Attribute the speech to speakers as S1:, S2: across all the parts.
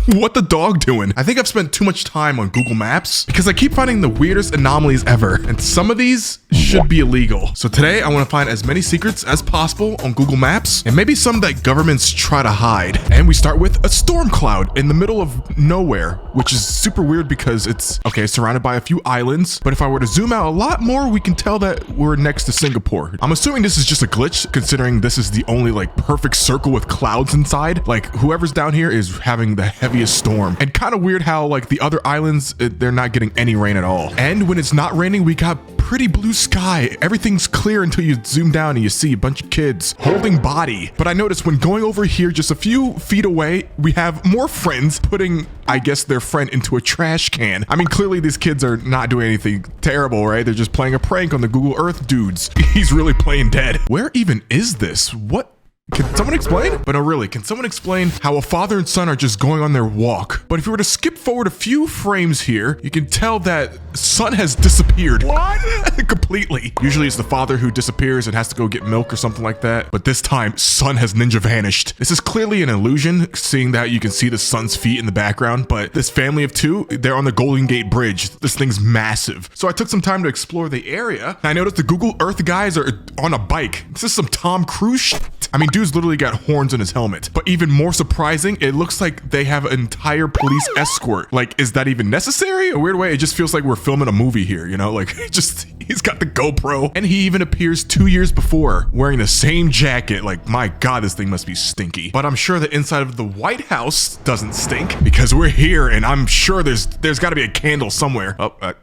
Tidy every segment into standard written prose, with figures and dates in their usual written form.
S1: What the dog doing? I think I've spent too much time on Google Maps because I keep finding the weirdest anomalies ever. And some of these should be illegal. So today I want to find as many secrets as possible on Google Maps and maybe some that governments try to hide. And we start with a storm cloud in the middle of nowhere, which is super weird because it's, okay, surrounded by a few islands. But if I were to zoom out a lot more, we can tell that we're next to Singapore. I'm assuming this is just a glitch considering this is the only like perfect circle with clouds inside. Like whoever's down here is having the heaviest storm. And kind of weird how like the other islands, they're not getting any rain at all. And when it's not raining, we got pretty blue sky. Everything's clear until you zoom down and you see a bunch of kids holding body. But I noticed when going over here just a few feet away, we have more friends putting, I guess, their friend into a trash can. I mean, clearly these kids are not doing anything terrible, right? They're just playing a prank on the Google Earth dudes. He's really playing dead. Where even is this? What? Can someone explain? But no, really, can someone explain how a father and son are just going on their walk? But if you were to skip forward a few frames here, you can tell that son has disappeared. What? Completely. Usually it's the father who disappears and has to go get milk or something like that. But this time, son has ninja vanished. This is clearly an illusion, seeing that you can see the son's feet in the background. But this family of two, they're on the Golden Gate Bridge. This thing's massive. So I took some time to explore the area. And I noticed the Google Earth guys are on a bike. This is some Tom Cruise shit. I mean, dude's literally got horns on his helmet. But even more surprising, it looks like they have an entire police escort. Like, is that even necessary? A weird way, it just feels like we're filming a movie here, you know? Like, he's got the GoPro. And he even appears 2 years before wearing the same jacket. Like, my God, this thing must be stinky. But I'm sure the inside of the White House doesn't stink because we're here and I'm sure there's got to be a candle somewhere. Oh,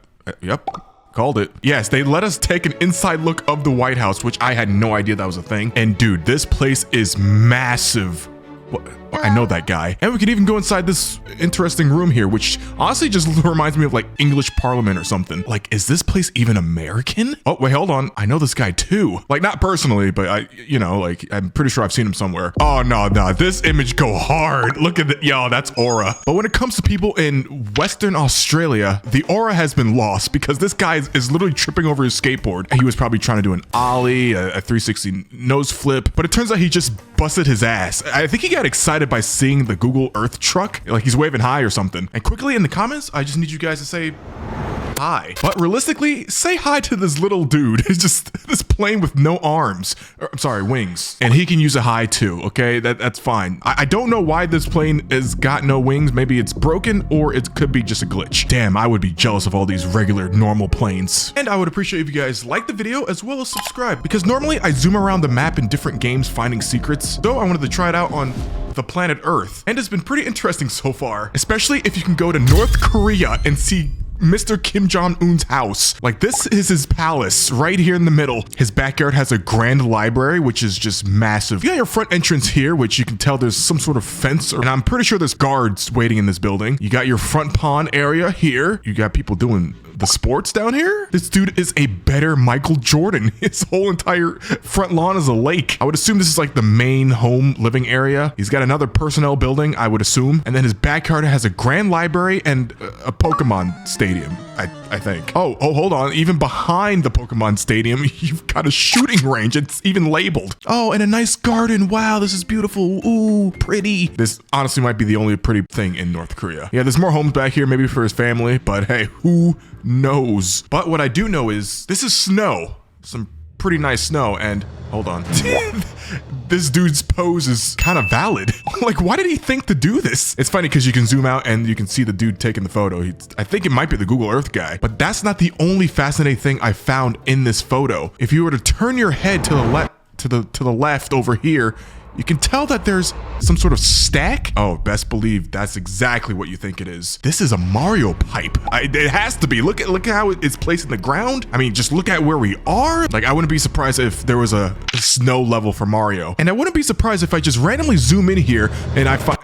S1: yep. Called it. Yes, they let us take an inside look of the White House, which I had no idea that was a thing. And dude, this place is massive. I know that guy. And we can even go inside this interesting room here, which honestly just reminds me of like English Parliament or something. Like, is this place even American? Oh, wait, hold on. I know this guy too. Like, not personally, but I'm pretty sure I've seen him somewhere. Oh, no, this image go hard. Look at yo, that's aura. But when it comes to people in Western Australia, the aura has been lost because this guy is literally tripping over his skateboard. He was probably trying to do an ollie, a 360 nose flip, but it turns out he just busted his ass. I think he got excited by seeing the Google Earth truck, like he's waving hi or something. And quickly in the comments, I just need you guys to say hi. But realistically, say hi to this little dude. It's just this plane with no arms. I'm sorry, wings. And he can use a hi too, okay? That's fine. I don't know why this plane has got no wings. Maybe it's broken or it could be just a glitch. Damn, I would be jealous of all these regular, normal planes. And I would appreciate if you guys like the video as well as subscribe, because normally I zoom around the map in different games finding secrets. So I wanted to try it out on the planet Earth. And it's been pretty interesting so far, especially if you can go to North Korea and see Mr. Kim Jong-un's house. Like, this is his palace right here in the middle. His backyard has a grand library, which is just massive. You got your front entrance here, which you can tell there's some sort of fence, and I'm pretty sure there's guards waiting in this building. You got your front pond area here. You got people doing the sports down here. This dude is a better Michael Jordan. His whole entire front lawn is a lake. I would assume this is like the main home living area. He's got another personnel building, I would assume. And then his backyard has a grand library and a Pokemon stadium, I think. Oh, hold on. Even behind the Pokemon stadium, you've got a shooting range. It's even labeled. Oh, and a nice garden. Wow, this is beautiful. Ooh, pretty. This honestly might be the only pretty thing in North Korea. Yeah, there's more homes back here, maybe for his family, but hey, who knows? But what I do know is this is snow. Some pretty nice snow, and hold on. This dude's pose is kind of valid. Like, why did he think to do this? It's funny because you can zoom out and you can see the dude taking the photo. I think it might be the Google Earth guy, but that's not the only fascinating thing I found in this photo. If you were to turn your head to the left over here, you can tell that there's some sort of stack. Oh, best believe that's exactly what you think it is. This is a Mario pipe. It has to be. Look at how it's placed in the ground. I mean, just look at where we are. Like, I wouldn't be surprised if there was a snow level for Mario. And I wouldn't be surprised if I just randomly zoom in here and I find...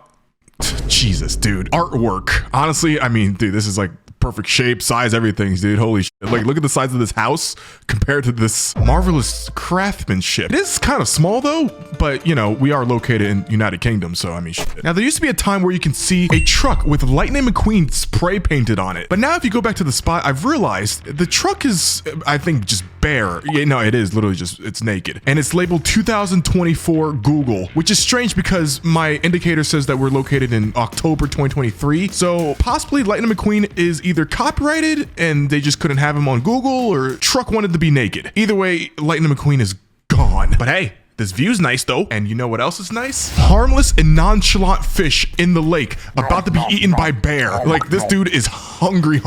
S1: Jesus, dude. Artwork. Honestly, I mean, dude, this is like perfect shape, size, everything, dude. Holy shit. Like, look at the size of this house compared to this marvelous craftsmanship. It is kind of small though, but you know, we are located in United Kingdom, so I mean, shit. Now, there used to be a time where you can see a truck with Lightning McQueen spray painted on it. But now if you go back to the spot, I've realized the truck is, I think, just bear. Yeah, no, it is literally just, it's naked. And it's labeled 2024 Google, which is strange because my indicator says that we're located in October 2023. So possibly Lightning McQueen is either copyrighted and they just couldn't have him on Google, or Truck wanted to be naked. Either way, Lightning McQueen is gone. But hey, this view's nice though. And you know what else is nice? Harmless and nonchalant fish in the lake about to be eaten by bear. Like, this dude is hungry.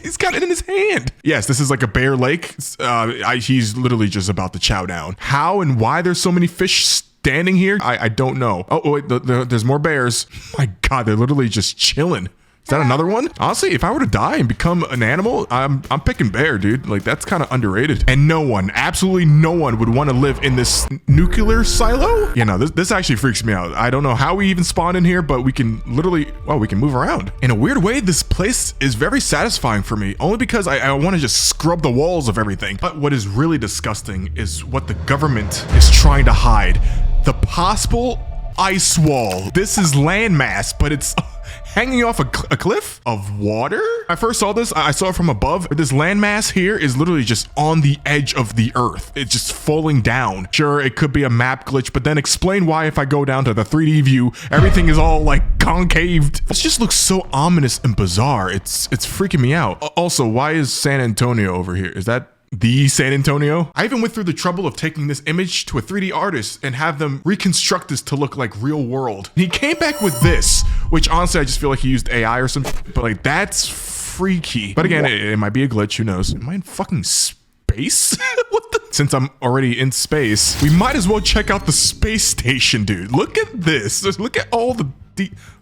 S1: He's got it in his hand. Yes, this is like a bear lake. He's literally just about to chow down. How and why there's so many fish standing here, I don't know. Oh, wait, there's more bears. My God, they're literally just chilling. Is that another one? Honestly, if I were to die and become an animal, I'm picking bear, dude. Like, that's kind of underrated. And no one, absolutely no one would want to live in this nuclear silo. You know, this actually freaks me out. I don't know how we even spawned in here, but we can literally, well, we can move around. In a weird way, this place is very satisfying for me, only because I want to just scrub the walls of everything. But what is really disgusting is what the government is trying to hide. The possible ice wall. This is landmass, but it's hanging off a cliff of water. I first saw this, I saw it from above. This landmass here is literally just on the edge of the earth. It's just falling down. Sure, it could be a map glitch, but then explain why if I go down to the 3D view, everything is all like concaved. This just looks so ominous and bizarre. It's freaking me out. Also, why is San Antonio over here? Is that the San Antonio? I even went through the trouble of taking this image to a 3D artist and have them reconstruct this to look like real world. And he came back with this, which honestly, I just feel like he used AI or something, but like, that's freaky. But again, it might be a glitch, who knows? Am I in fucking space? What the? Since I'm already in space, we might as well check out the space station, dude. Look at this. Just look at all the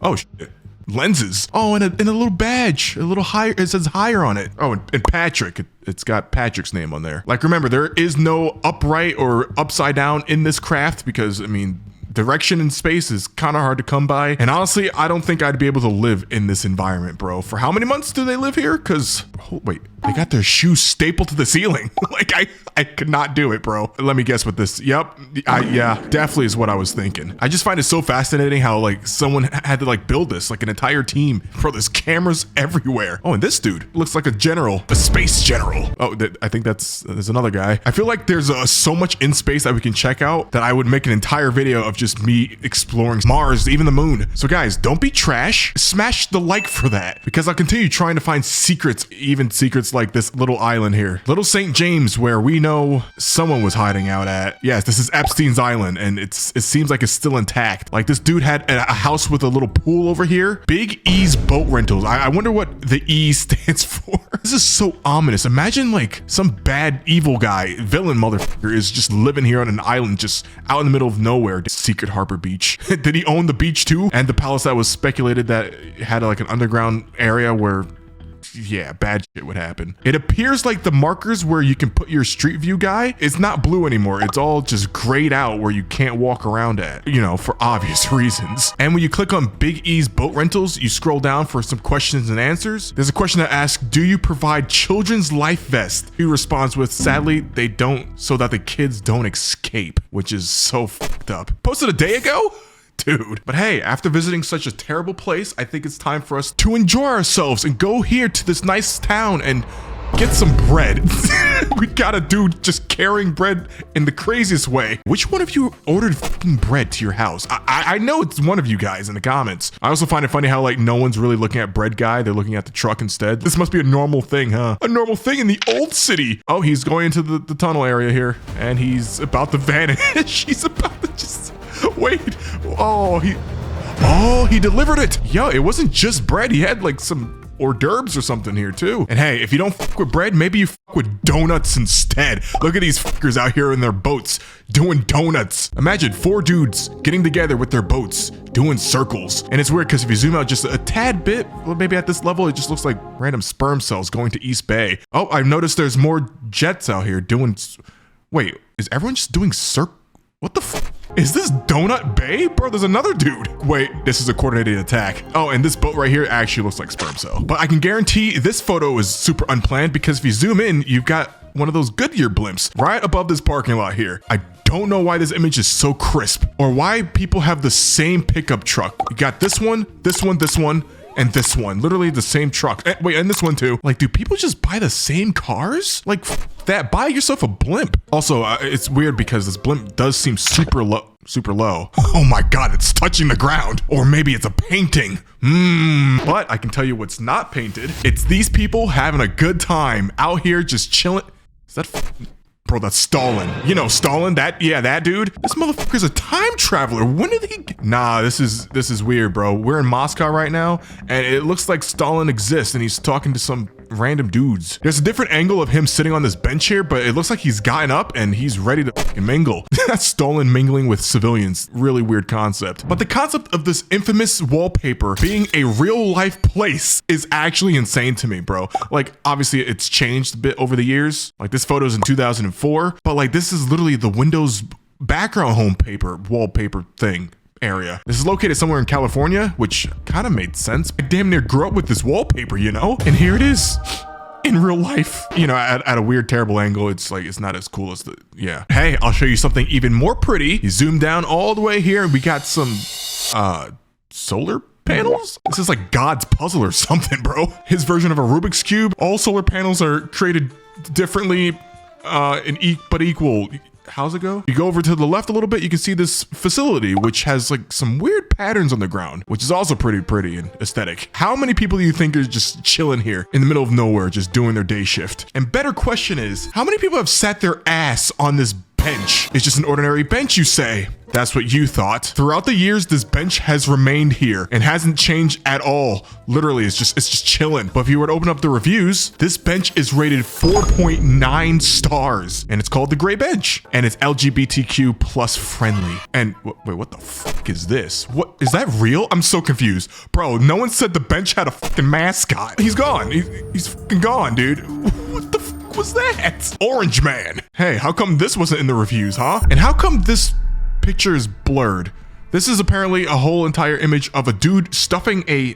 S1: oh shit. Lenses. Oh, and a little badge, a little higher. It says higher on it. Oh, and Patrick. It's got Patrick's name on there. Like, remember, there is no upright or upside down in this craft because, I mean, direction in space is kind of hard to come by. And honestly, I don't think I'd be able to live in this environment, bro. For how many months do they live here? Because, oh, wait, they got their shoes stapled to the ceiling. Like, I could not do it, bro. Let me guess what this, yep. Yeah, definitely is what I was thinking. I just find it so fascinating how, like, someone had to, like, build this, like an entire team. Bro, there's cameras everywhere. Oh, and this dude looks like a general, a space general. Oh, I think there's another guy. I feel like there's so much in space that we can check out that I would make an entire video of just me exploring Mars, even the moon. So guys, don't be trash. Smash the like for that, because I'll continue trying to find secrets, even secrets like this little island here. Little St. James, where we know someone was hiding out at. Yes, this is Epstein's Island, and it seems like it's still intact. Like, this dude had a house with a little pool over here. Big E's Boat Rentals. I wonder what the E stands for. This is so ominous. Imagine like some bad evil guy, villain motherfucker is just living here on an island just out in the middle of nowhere. Secret Harbor Beach. Did he own the beach too? And the palace that was speculated that had like an underground area where, yeah, bad shit would happen. It appears like the markers where you can put your street view guy, it's not blue anymore. It's all just grayed out where you can't walk around at, you know, for obvious reasons. And when you click on Big E's Boat Rentals, you scroll down for some questions and answers. There's a question that asks, do you provide children's life vest? He responds with, sadly, they don't, so that the kids don't escape, which is so fucked up. Posted a day ago? Dude. But hey, after visiting such a terrible place, I think it's time for us to enjoy ourselves and go here to this nice town and get some bread. We got a dude just carrying bread in the craziest way. Which one of you ordered fucking bread to your house? I know it's one of you guys in the comments. I also find it funny how like no one's really looking at bread guy. They're looking at the truck instead. This must be a normal thing, huh? A normal thing in the old city. Oh, he's going into the tunnel area here and he's about to vanish. He's about to just... Wait, oh, he delivered it. Yo, it wasn't just bread. He had like some hors d'oeuvres or something here too. And hey, if you don't fuck with bread, maybe you fuck with donuts instead. Look at these fuckers out here in their boats doing donuts. Imagine 4 dudes getting together with their boats doing circles. And it's weird because if you zoom out just a tad bit, well, maybe at this level, it just looks like random sperm cells going to East Bay. Oh, I've noticed there's more jets out here doing... Wait, is everyone just doing what the f? Is this Donut Bay? Bro, there's another dude. Wait, this is a coordinated attack. Oh, and this boat right here actually looks like sperm cell. But I can guarantee this photo is super unplanned because if you zoom in, you've got one of those Goodyear blimps right above this parking lot here. I don't know why this image is so crisp or why people have the same pickup truck. You got this one, this one, this one, and this one. Literally the same truck. Wait, and this one too. Like, do people just buy the same cars? Like, that. Buy yourself a blimp. Also, it's weird because this blimp does seem super low. Super low. Oh my god, it's touching the ground. Or maybe it's a painting. But I can tell you what's not painted. It's these people having a good time out here just chilling. Is that... Bro, that's Stalin. You know Stalin? That dude. This motherfucker's a time traveler. When did he... Nah, this is weird, bro. We're in Moscow right now, and it looks like Stalin exists, and he's talking to some random dudes. There's a different angle of him sitting on this bench here, but it looks like he's gotten up, and he's ready to fucking mingle. That's Stalin mingling with civilians. Really weird concept. But the concept of this infamous wallpaper being a real-life place is actually insane to me, bro. Like, obviously, it's changed a bit over the years. Like, this photo's in 2004, but like, this is literally the Windows background wallpaper thing area. This is located somewhere in California, which kind of made sense. I damn near grew up with this wallpaper, you know? And here it is in real life, you know, at a weird, terrible angle. It's like, it's not as cool as the, yeah. Hey, I'll show you something even more pretty. You zoom down all the way here and we got some, solar panels? This is like God's puzzle or something, bro. His version of a Rubik's Cube. All solar panels are created differently, but equal. How's it go? You go over to the left a little bit, you can see this facility, which has like some weird patterns on the ground, which is also pretty and aesthetic. How many people do you think are just chilling here in the middle of nowhere, just doing their day shift? And better question is, how many people have sat their ass on this bench? It's just an ordinary bench, you say? That's what you thought. Throughout the years, this bench has remained here and hasn't changed at all. Literally, it's just chilling. But if you were to open up the reviews, this bench is rated 4.9 stars and it's called the Gray Bench and it's LGBTQ plus friendly. And wait, what the fuck is this? What is that real? I'm so confused. Bro, no one said the bench had a fucking mascot. He's gone. He's fucking gone, dude. What the fuck was that? Orange Man. Hey, how come this wasn't in the reviews, huh? And how come this picture is blurred? This is apparently a whole entire image of a dude stuffing a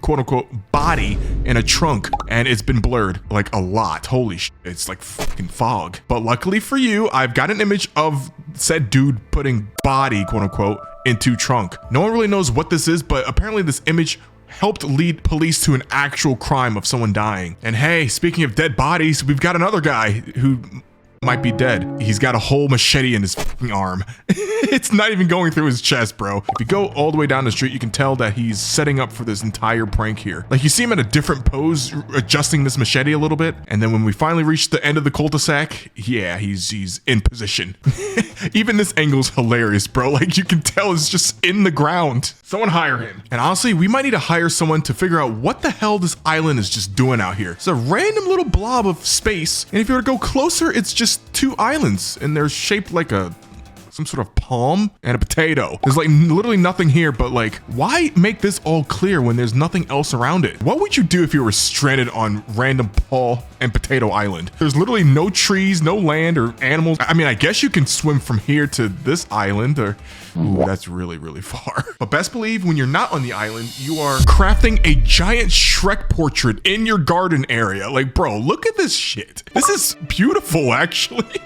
S1: quote unquote body in a trunk, and it's been blurred like a lot. Holy shit, it's like fucking fog. But luckily for you, I've got an image of said dude putting body quote unquote into trunk. No one really knows what this is, but apparently this image helped lead police to an actual crime of someone dying. And hey, speaking of dead bodies, we've got another guy who might be dead. He's got a whole machete in his fucking arm. It's not even going through his chest, bro. If you go all the way down the street, you can tell that he's setting up for this entire prank here. Like, you see him in a different pose, adjusting this machete a little bit. And then when we finally reach the end of the cul-de-sac, yeah, he's in position. Even this angle's hilarious, bro. Like, you can tell it's just in the ground. Someone hire him. And honestly, we might need to hire someone to figure out what the hell this island is just doing out here. It's a random little blob of space. And if you were to go closer, it's just two islands and they're shaped like some sort of palm and a potato. There's like literally nothing here, but like, why make this all clear when there's nothing else around it? What would you do if you were stranded on random Paul and Potato Island? There's literally no trees, no land or animals. I mean, I guess you can swim from here to this island, or ooh, that's really, really far. But best believe when you're not on the island, you are crafting a giant Shrek portrait in your garden area. Like, bro, look at this shit. This is beautiful, actually.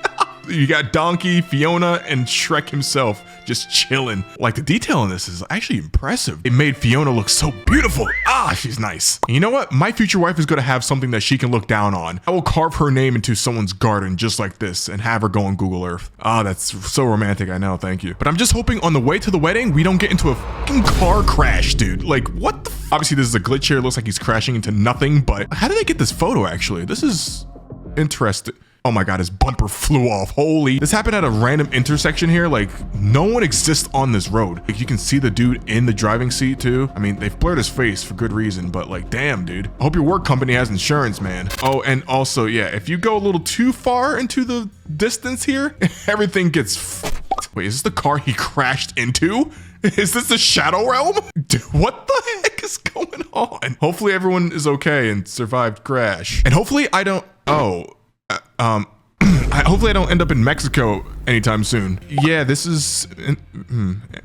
S1: You got Donkey, Fiona, and Shrek himself just chilling. Like, the detail in this is actually impressive. It made Fiona look so beautiful. Ah, she's nice. And you know what? My future wife is gonna have something that she can look down on. I will carve her name into someone's garden just like this and have her go on Google Earth. Ah, that's so romantic, I know, thank you. But I'm just hoping on the way to the wedding, we don't get into a fucking car crash, dude. Like, what the Obviously, this is a glitch here. It looks like he's crashing into nothing, but how did they get this photo, actually? This is interesting. Oh my god, his bumper flew off. Holy. This happened at a random intersection here. Like, no one exists on this road. Like, you can see the dude in the driving seat too. I mean, they've blurred his face for good reason, but like, damn, dude. I hope your work company has insurance, man. Oh, and also, yeah, if you go a little too far into the distance here, everything gets fucked. Wait, is this the car he crashed into? Is this the Shadow Realm? Dude, what the heck is going on? Hopefully everyone is okay and survived crash. And hopefully I don't, hopefully I don't end up in Mexico anytime soon. Yeah, this is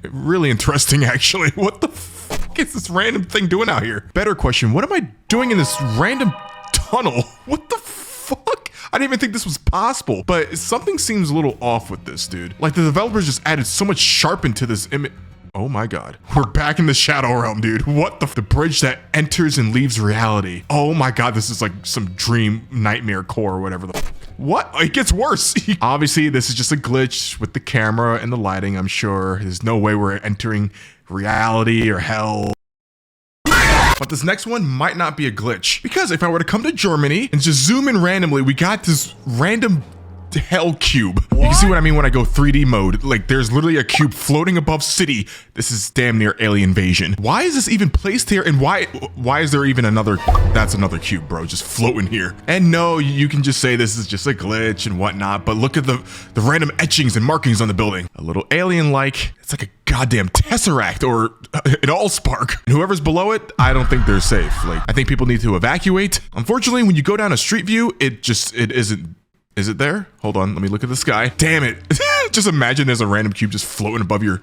S1: really interesting, actually. What the fuck is this random thing doing out here? Better question, what am I doing in this random tunnel? What the fuck? I didn't even think this was possible, but something seems a little off with this, dude. Like, the developers just added so much sharpen to this image. Oh my god. We're back in the Shadow Realm, dude. What the bridge that enters and leaves reality. Oh my god, this is like some dream nightmare core or whatever the fuck. What? It gets worse. Obviously, this is just a glitch with the camera and the lighting, I'm sure. There's no way we're entering reality or hell. But this next one might not be a glitch, because if I were to come to Germany and just zoom in randomly, we got this random hell cube. What? You can see what I mean when I go 3D mode. Like, there's literally a cube floating above city. This is damn near alien invasion. Why is this even placed here? And why is there even another? That's another cube, bro, just floating here. And no, you can just say this is just a glitch and whatnot, but look at the random etchings and markings on the building. A little alien-like. It's like a goddamn tesseract or an allspark. And whoever's below it, I don't think they're safe. Like, I think people need to evacuate. Unfortunately, when you go down a street view, it isn't. Is it there? Hold on, let me look at the sky. Damn it. Just imagine there's a random cube just floating above your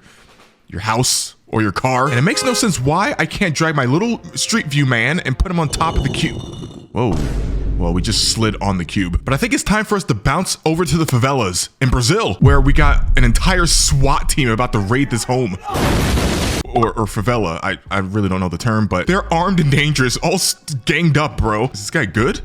S1: house or your car. And it makes no sense why I can't drag my little street view man and put him on top of the cube. Whoa. Well, we just slid on the cube. But I think it's time for us to bounce over to the favelas in Brazil, where we got an entire SWAT team about to raid this home. Or favela. I really don't know the term, but they're armed and dangerous, all ganged up, bro. Is this guy good?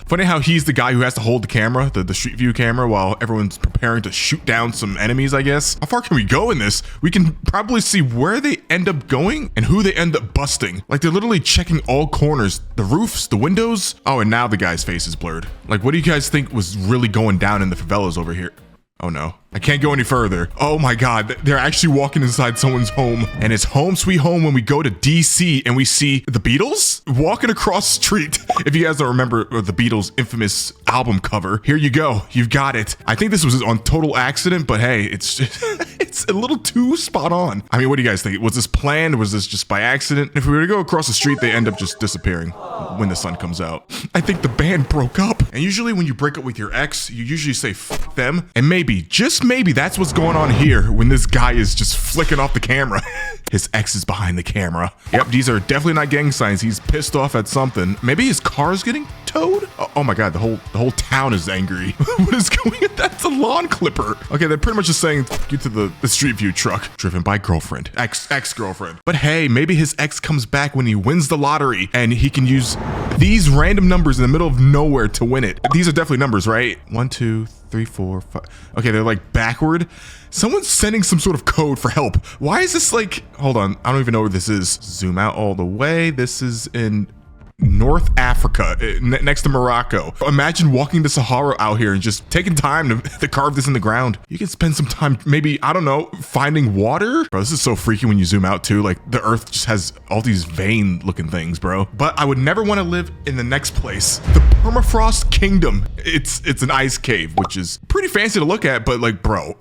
S1: Funny how he's the guy who has to hold the camera, the street view camera, while everyone's preparing to shoot down some enemies, I guess. How far can we go in this? We can probably see where they end up going and who they end up busting. Like, they're literally checking all corners, the roofs, the windows. Oh, and now the guy's face is blurred. Like, what do you guys think was really going down in the favelas over here? Oh no, I can't go any further. Oh my God, they're actually walking inside someone's home, and it's home sweet home when we go to DC and we see the Beatles walking across the street. If you guys don't remember the Beatles' infamous album cover, here you go, you've got it. I think this was on total accident, but hey, it's just, it's a little too spot on. I mean, what do you guys think? Was this planned? Was this just by accident? If we were to go across the street, they end up just disappearing when the sun comes out. I think the band broke up. And usually when you break up with your ex, you usually say F them, and maybe, just maybe, that's what's going on here when this guy is just flicking off the camera. His ex is behind the camera. Yep, these are definitely not gang signs. He's pissed off at something. Maybe his car's getting towed? Oh my God, the whole town is angry. What is going on? That's a lawn clipper. Okay, they're pretty much just saying you to the street view truck driven by girlfriend, ex-girlfriend. But hey, maybe his ex comes back when he wins the lottery and he can use these random numbers in the middle of nowhere to win it. These are definitely numbers, right? 1, 2, 3, 4, 5. Okay, they're like backward. Someone's sending some sort of code for help. Why is this like, hold on, I don't even know where this is. Zoom out all the way. This is in North Africa, next to Morocco. Imagine walking the Sahara out here and just taking time to carve this in the ground. You can spend some time, maybe, I don't know, finding water. Bro, this is so freaky when you zoom out too. Like, the earth just has all these vein looking things, bro. But I would never want to live in the next place. The Permafrost Kingdom. It's an ice cave, which is pretty fancy to look at, but like, bro,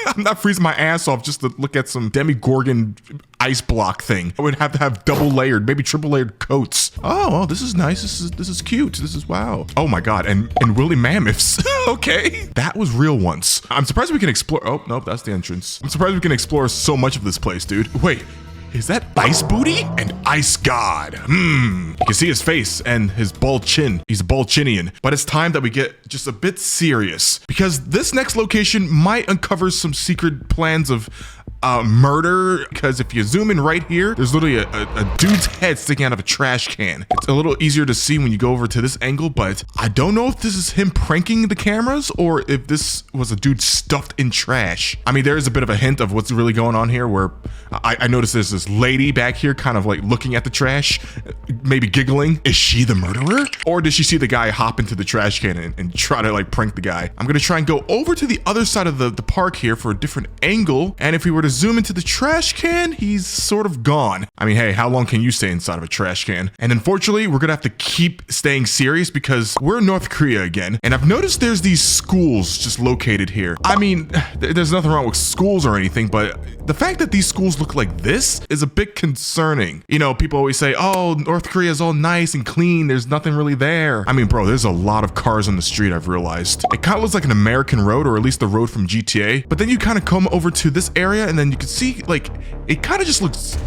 S1: I'm not freezing my ass off just to look at some Demigorgon ice block thing. I would have to have double layered, maybe triple layered coats. Oh, well, this is nice. This is cute. This is wow. Oh my God, and woolly mammoths. Okay, that was real once. I'm surprised we can explore. Oh, nope, that's the entrance. I'm surprised we can explore so much of this place, dude. Wait, is that Ice Booty and Ice God? You can see his face and his bald chin. He's a bald chinian. But it's time that we get just a bit serious, because this next location might uncover some secret plans of murder. Because if you zoom in right here, there's literally a dude's head sticking out of a trash can. It's a little easier to see when you go over to this angle, but I don't know if this is him pranking the cameras or if this was a dude stuffed in trash. I mean, there is a bit of a hint of what's really going on here, where I noticed there's this lady back here kind of like looking at the trash, maybe giggling. Is she the murderer? Or did she see the guy hop into the trash can and try to like prank the guy? I'm gonna try and go over to the other side of the park here for a different angle, and if we were to zoom into the trash can, he's sort of gone. I mean, hey, how long can you stay inside of a trash can? And unfortunately, we're gonna have to keep staying serious because we're in North Korea again, and I've noticed there's these schools just located here. I mean, there's nothing wrong with schools or anything, but the fact that these schools look like this is a bit concerning. You know, people always say, oh, North Korea is all nice and clean, there's nothing really there. I mean, bro, there's a lot of cars on the street, I've realized. It kind of looks like an American road, or at least the road from GTA, but then you kind of come over to this area and then you can see, like, it kind of just looks,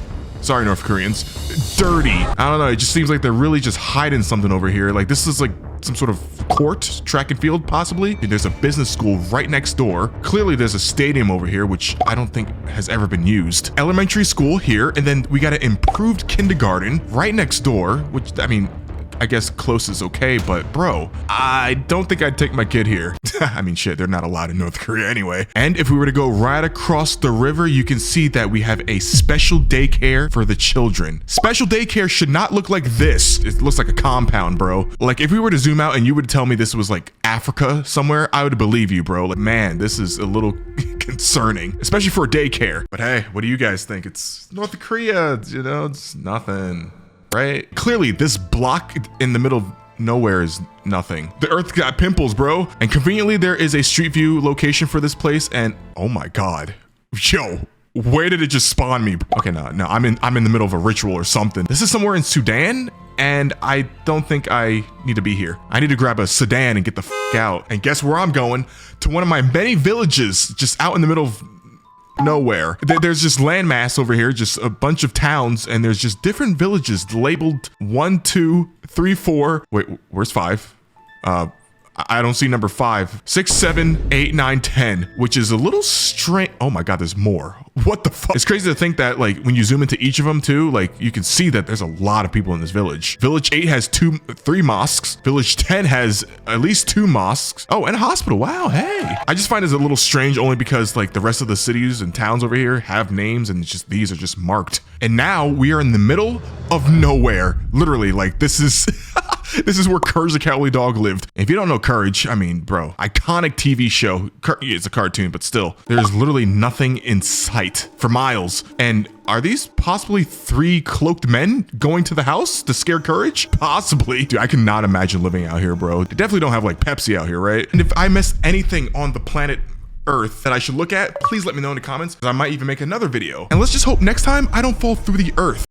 S1: sorry North Koreans, dirty. I don't know, it just seems like they're really just hiding something over here. Like, this is like some sort of court, track and field possibly. There's a business school right next door. Clearly there's a stadium over here, which I don't think has ever been used. Elementary school here, and then we got an improved kindergarten right next door, which, I mean, I guess close is okay, but bro, I don't think I'd take my kid here. I mean, shit, they're not allowed in North Korea anyway. And if we were to go right across the river, you can see that we have a special daycare for the children. Special daycare should not look like this. It looks like a compound, bro. Like if we were to zoom out and you would tell me this was like Africa somewhere, I would believe you, bro. Like, man, this is a little concerning, especially for a daycare. But hey, what do you guys think? It's North Korea, you know, it's nothing, right? Clearly, this block in the middle of nowhere is nothing. The earth got pimples, bro. And conveniently, there is a street view location for this place. And oh my God, yo, where did it just spawn me? Okay, no, I'm in the middle of a ritual or something. This is somewhere in Sudan. And I don't think I need to be here. I need to grab a sedan and get the f out. And guess where I'm going? To one of my many villages just out in the middle of nowhere. There's just landmass over here, just a bunch of towns, and there's just different villages labeled 1, 2, 3, 4. Wait, where's 5? I don't see number 5. 6, 7, 8, 9, 10, which is a little strange. Oh my God, there's more. What the fuck? It's crazy to think that like when you zoom into each of them too, like you can see that there's a lot of people in this village. Village 8 has 3 mosques. Village 10 has at least 2 mosques. Oh, and a hospital. Wow, hey. I just find it a little strange only because like the rest of the cities and towns over here have names and just these are just marked. And now we are in the middle of nowhere. Literally, like this is this is where Courage the Cowardly Dog lived. If you don't know Courage, I mean, bro, iconic TV show. It's a cartoon, but still, there's literally nothing in sight for miles. And are these possibly 3 cloaked men going to the house to scare Courage? Possibly. Dude, I cannot imagine living out here, bro. They definitely don't have like Pepsi out here, right? And if I missed anything on the planet Earth that I should look at, please let me know in the comments, because I might even make another video. And let's just hope next time I don't fall through the earth.